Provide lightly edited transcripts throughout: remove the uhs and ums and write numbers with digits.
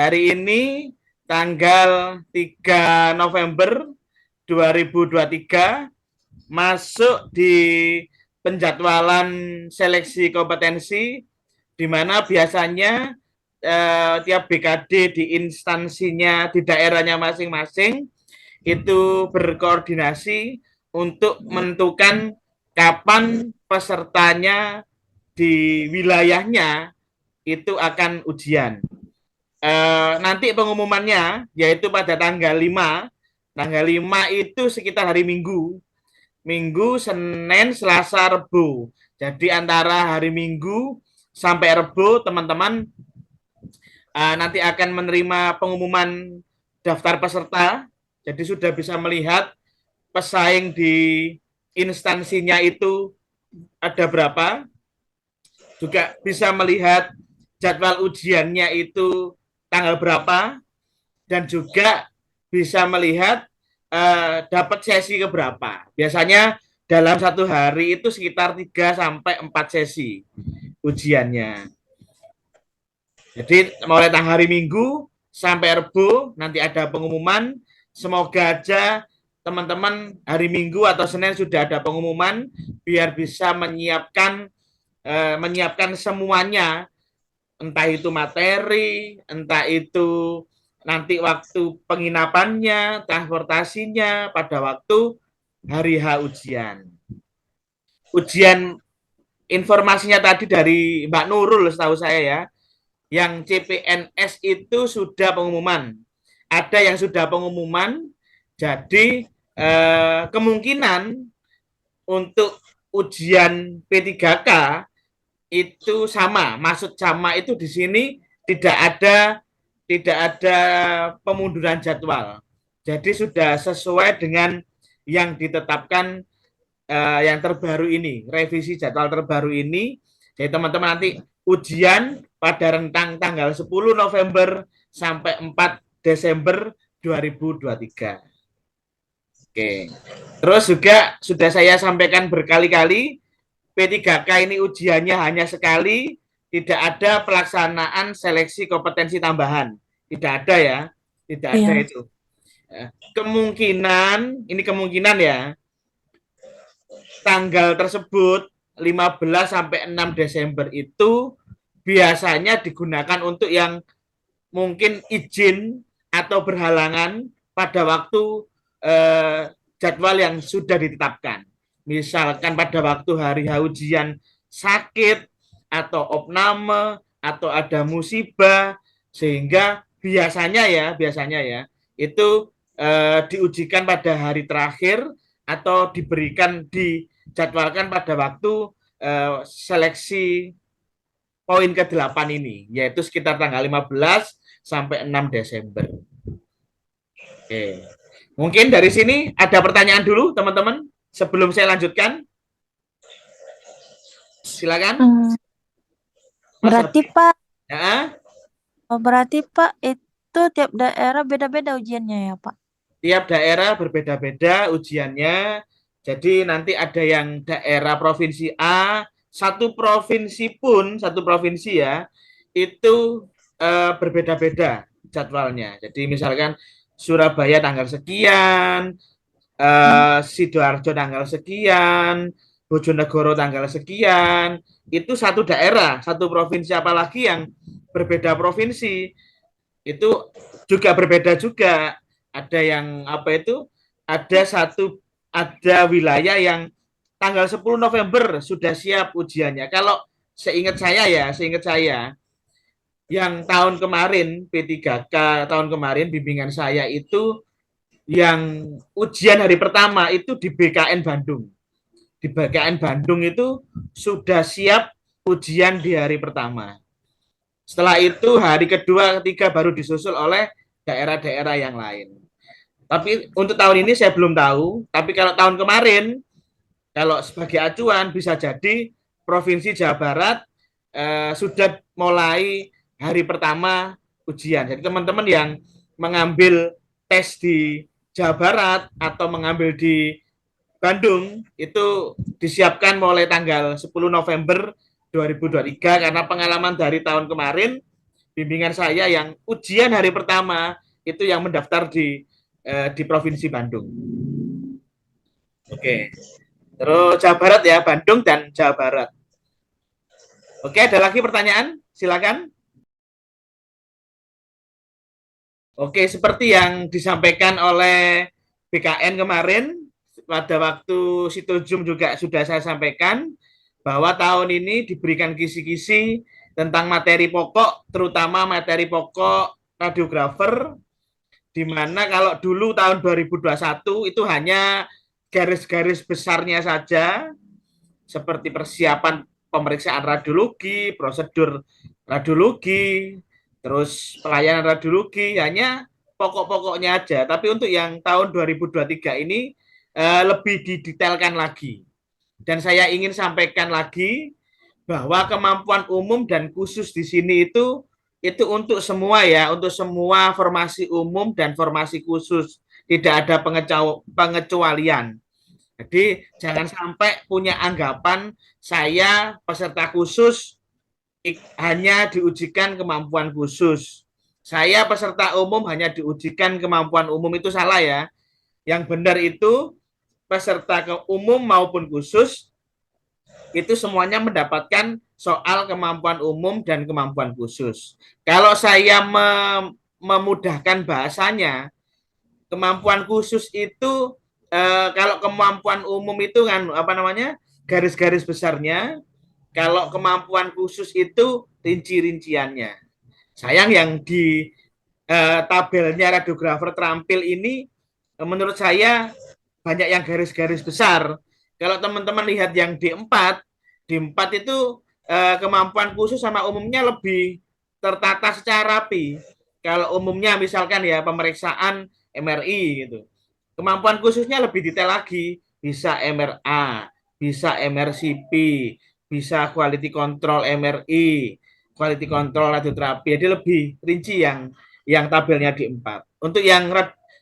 hari ini tanggal 3 November 2023 masuk di penjadwalan seleksi kompetensi di mana biasanya tiap BKD di instansinya di daerahnya masing-masing itu berkoordinasi untuk menentukan kapan pesertanya di wilayahnya itu akan ujian. Nanti pengumumannya yaitu pada tanggal 5. Tanggal 5 itu sekitar hari Minggu. Minggu, Senin, Selasa, Rabu. Jadi antara hari Minggu sampai Rabu teman-teman nanti akan menerima pengumuman daftar peserta. Jadi sudah bisa melihat pesaing di instansinya itu ada berapa. Juga bisa melihat jadwal ujiannya itu tanggal berapa. Dan juga bisa melihat dapat sesi keberapa. Biasanya dalam satu hari itu sekitar 3 sampai 4 sesi ujiannya. Jadi mulai tanggal hari Minggu sampai Rabu nanti ada pengumuman. Semoga aja teman-teman hari Minggu atau Senin sudah ada pengumuman biar bisa menyiapkan semuanya, entah itu materi, entah itu nanti waktu penginapannya, transportasinya pada waktu hari H ujian. Ujian informasinya tadi dari Mbak Nurul setahu saya ya, yang CPNS itu sudah pengumuman. Ada yang sudah pengumuman, jadi kemungkinan untuk ujian P3K itu sama. Maksud sama itu di sini tidak ada pemunduran jadwal. Jadi sudah sesuai dengan yang ditetapkan yang terbaru ini, revisi jadwal terbaru ini. Jadi teman-teman nanti ujian pada rentang tanggal 10 November sampai 4 Desember 2023. Oke. Terus juga sudah saya sampaikan berkali-kali, P3K ini ujiannya hanya sekali, tidak ada pelaksanaan seleksi kompetensi tambahan. Tidak ada ya, tidak ada itu. Kemungkinan ya, tanggal tersebut 15 sampai 6 Desember itu biasanya digunakan untuk yang mungkin izin atau berhalangan pada waktu jadwal yang sudah ditetapkan. Misalkan pada waktu hari H ujian sakit atau opname atau ada musibah, sehingga biasanya ya itu diujikan pada hari terakhir atau dijadwalkan pada waktu seleksi poin ke-8 ini, yaitu sekitar tanggal 15 sampai 6 Desember. Oke. Mungkin dari sini ada pertanyaan dulu, teman-teman, sebelum saya lanjutkan. Silakan. Berarti Pak, ya? Berarti Pak itu tiap daerah beda-beda ujiannya ya Pak? Tiap daerah berbeda-beda ujiannya. Jadi nanti ada yang daerah provinsi A, satu provinsi ya, itu berbeda-beda jadwalnya. Jadi misalkan Surabaya tanggal sekian, Sidoarjo tanggal sekian, Bojonegoro tanggal sekian, itu satu daerah, satu provinsi, apalagi yang berbeda provinsi itu juga berbeda juga. Ada yang ada wilayah yang tanggal 10 November sudah siap ujiannya. Kalau seingat saya yang tahun kemarin P3K tahun kemarin bimbingan saya itu yang ujian hari pertama itu di BKN Bandung. Di BKN Bandung itu sudah siap ujian di hari pertama. Setelah itu hari kedua, ketiga baru disusul oleh daerah-daerah yang lain. Tapi untuk tahun ini saya belum tahu. Tapi kalau tahun kemarin, kalau sebagai acuan bisa jadi Provinsi Jawa Barat sudah mulai hari pertama ujian. Jadi teman-teman yang mengambil tes di Jawa Barat atau mengambil di Bandung itu disiapkan mulai tanggal 10 November 2023 karena pengalaman dari tahun kemarin bimbingan saya yang ujian hari pertama itu yang mendaftar di Provinsi Bandung. Oke. Terus Jawa Barat ya, Bandung dan Jawa Barat. Oke, ada lagi pertanyaan? Silakan. Oke, seperti yang disampaikan oleh BKN kemarin, pada waktu Sitojum juga sudah saya sampaikan bahwa tahun ini diberikan kisi-kisi tentang materi pokok, terutama materi pokok radiografer, di mana kalau dulu tahun 2021 itu hanya garis-garis besarnya saja, seperti persiapan pemeriksaan radiologi, prosedur radiologi, terus pelayanan radiologi, hanya pokok-pokoknya aja. Tapi untuk yang tahun 2023 ini lebih didetailkan lagi. Dan saya ingin sampaikan lagi bahwa kemampuan umum dan khusus di sini itu untuk semua ya, untuk semua formasi umum dan formasi khusus. Tidak ada pengecualian. Jadi jangan sampai punya anggapan saya peserta khusus hanya diujikan kemampuan khusus. Saya peserta umum hanya diujikan kemampuan umum, itu salah ya. Yang benar itu peserta umum maupun khusus itu semuanya mendapatkan soal kemampuan umum dan kemampuan khusus. Kalau saya memudahkan bahasanya, kemampuan khusus itu kalau kemampuan umum itu kan apa namanya garis-garis besarnya, kalau kemampuan khusus itu rinci-rinciannya. Sayang yang di tabelnya radiografer terampil ini menurut saya banyak yang garis-garis besar. Kalau teman-teman lihat yang D4 itu kemampuan khusus sama umumnya lebih tertata secara rapi. Kalau umumnya misalkan ya pemeriksaan MRI gitu. Kemampuan khususnya lebih detail lagi, bisa MRA, bisa MRCP, bisa quality control MRI, quality control radioterapi. Jadi lebih rinci yang tabelnya D4. Untuk yang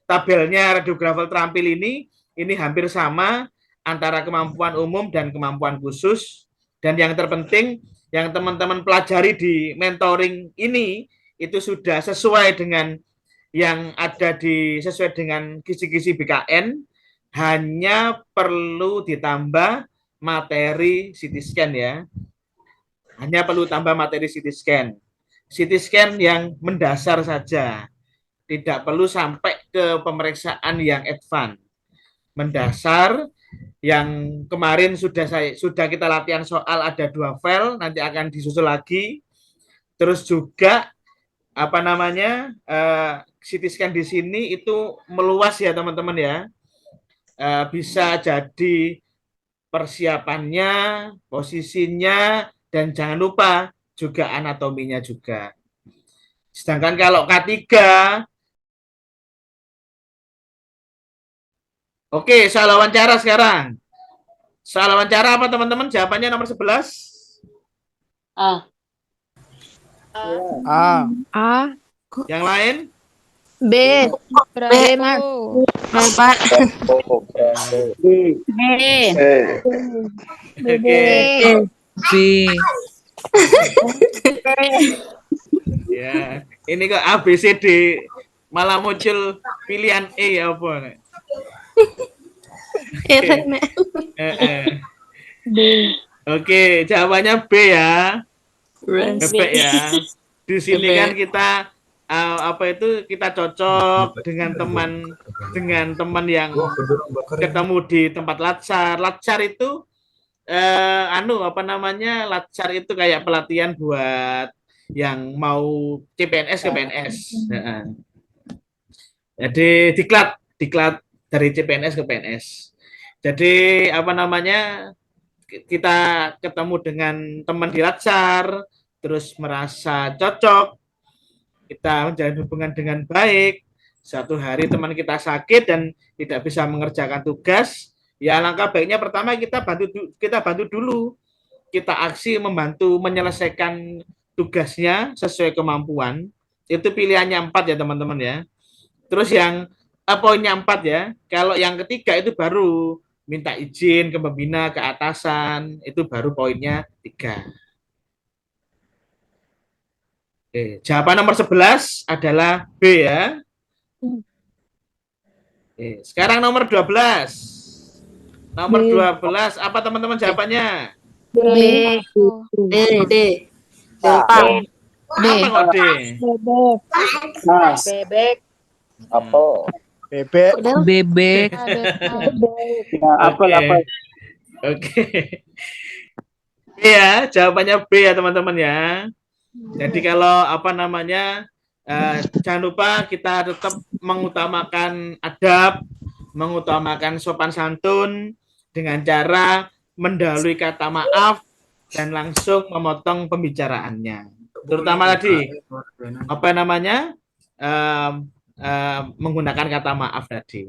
tabelnya radiografer terampil ini hampir sama antara kemampuan umum dan kemampuan khusus. Dan yang terpenting yang teman-teman pelajari di mentoring ini itu sudah sesuai dengan yang ada sesuai dengan kisi-kisi BKN, hanya perlu ditambah materi CT scan ya. Hanya perlu tambah materi CT scan. CT scan yang mendasar saja. Tidak perlu sampai ke pemeriksaan yang advance. Mendasar yang kemarin sudah kita latihan soal ada 2 file, nanti akan disusul lagi. Terus juga apa namanya CT scan di sini itu meluas ya teman-teman ya. Bisa jadi persiapannya, posisinya, dan jangan lupa juga anatominya juga. Sedangkan kalau K3, oke, soal wawancara sekarang. Soal wawancara apa teman-teman? Jawabannya nomor 11. A. A. A. Yang lain? B. B, Mas. Pak. B. Oke. B. Ya, ini kok A, B, C, D malah muncul pilihan E ya apa? Oke, jawabannya B ya. Bebek ya. Di sini kan kita apa itu kita cocok dengan teman yang ketemu di tempat latsar. Latsar itu apa namanya? Latsar itu kayak pelatihan buat yang mau CPNS ke PNS. Jadi diklat dari CPNS ke PNS. Jadi apa namanya? Kita ketemu dengan teman di latsar, terus merasa cocok, kita menjalin hubungan dengan baik. Suatu hari teman kita sakit dan tidak bisa mengerjakan tugas, ya alangkah baiknya pertama kita bantu dulu. Kita aksi membantu menyelesaikan tugasnya sesuai kemampuan. Itu pilihannya 4 ya teman-teman ya. Terus yang poinnya 4 ya. Kalau yang ketiga itu baru minta izin ke pembina, ke atasan, itu baru poinnya 3. Oke, jawaban nomor 11 adalah B ya. Oke, sekarang nomor 12. Nomor B. 12 apa teman-teman jawabannya? B. D, D. Delta. Apa kok D? Bebek. Mas. Bebek. Apel. Bebek. Del. Bebek. Ya, apel, Oke. apel. Oke. B ya, jawabannya B ya teman-teman ya. Jadi kalau apa namanya, jangan lupa kita tetap mengutamakan adab, mengutamakan sopan santun dengan cara mendahului kata maaf dan langsung memotong pembicaraannya. Terutama tadi apa namanya, menggunakan kata maaf tadi.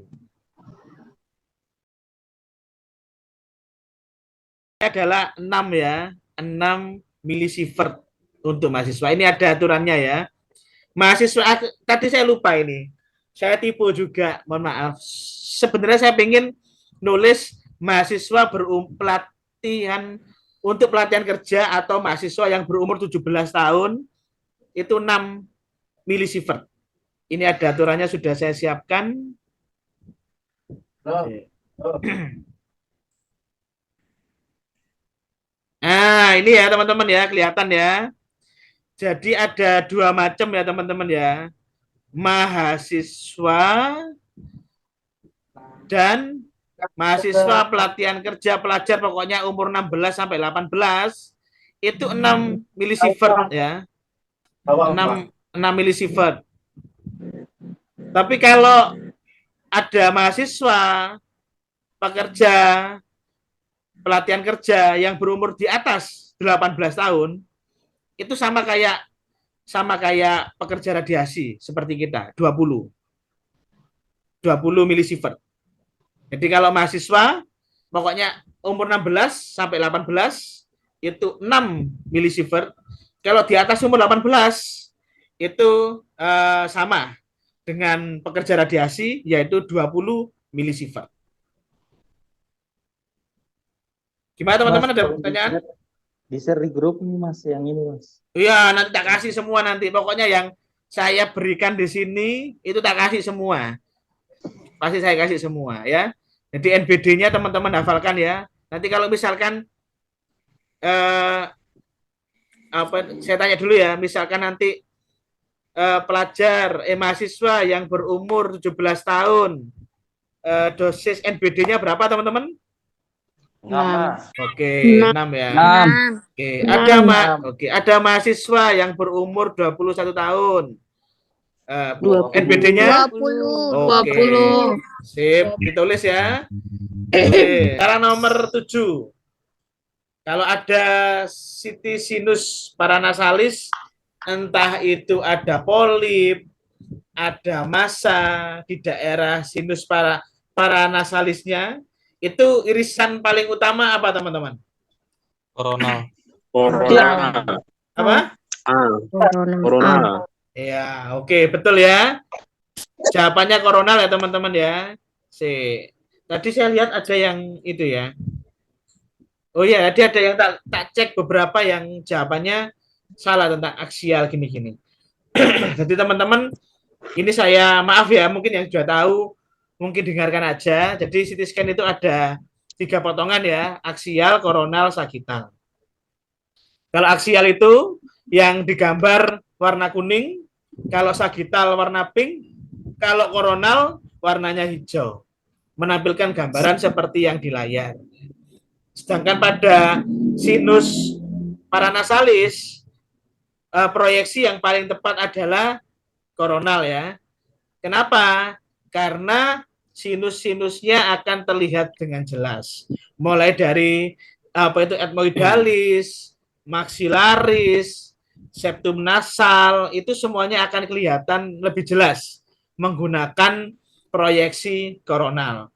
Adalah 6 ya, 6 milisievert untuk mahasiswa. Ini ada aturannya ya. Mahasiswa tadi saya lupa ini. Saya tipu juga, mohon maaf. Sebenarnya saya ingin nulis mahasiswa pelatihan untuk pelatihan kerja atau mahasiswa yang berumur 17 tahun itu 6 milisievert. Ini ada aturannya sudah saya siapkan. Nah, ini ya teman-teman ya, kelihatan ya. Jadi ada 2 macam ya teman-teman ya. Mahasiswa dan mahasiswa pelatihan kerja pelajar pokoknya umur 16 sampai 18 itu 6 milisievert ya. 6 milisievert. Tapi kalau ada mahasiswa pekerja pelatihan kerja yang berumur di atas 18 tahun itu sama kayak pekerja radiasi seperti kita, 20 milisievert. Jadi kalau mahasiswa pokoknya umur 16 sampai 18 itu 6 milisievert. Kalau di atas umur 18 itu sama dengan pekerja radiasi yaitu 20 milisievert. Gimana teman-teman, ada pertanyaan? Di-share di grup nih Mas, yang ini Mas. Iya, nanti tak kasih semua nanti. Pokoknya yang saya berikan di sini itu tak kasih semua. Pasti saya kasih semua ya. Jadi NBD-nya teman-teman hafalkan ya. Nanti kalau misalkan saya tanya dulu ya, misalkan nanti mahasiswa yang berumur 17 tahun dosis NBD-nya berapa teman-teman? 6. Oke, 6 ya. 6. Oke, ada mahasiswa yang berumur 21 tahun. NBD-nya 20. Sip, ditulis ya. Oke, sekarang nomor 7. Kalau ada CT sinus paranasalis, entah itu ada polip, ada massa di daerah sinus paranasalisnya, itu irisan paling utama apa teman-teman? Corona. Apa? Corona. Ya, oke, betul ya. Jawabannya koronal ya teman-teman ya. Tadi saya lihat ada yang itu ya. Oh iya, tadi ada yang tak cek beberapa yang jawabannya salah tentang aksial gini-gini. Jadi teman-teman, ini saya maaf ya, mungkin yang sudah tahu mungkin dengarkan aja. Jadi CT scan itu ada 3 potongan ya, aksial, koronal, sagital. Kalau aksial itu yang digambar warna kuning, kalau sagital warna pink, kalau koronal warnanya hijau. Menampilkan gambaran seperti yang di layar. Sedangkan pada sinus paranasalis, proyeksi yang paling tepat adalah koronal ya. Kenapa? Karena sinus-sinusnya akan terlihat dengan jelas. Mulai dari etmoidalis, maksilaris, septum nasal, itu semuanya akan kelihatan lebih jelas menggunakan proyeksi koronal.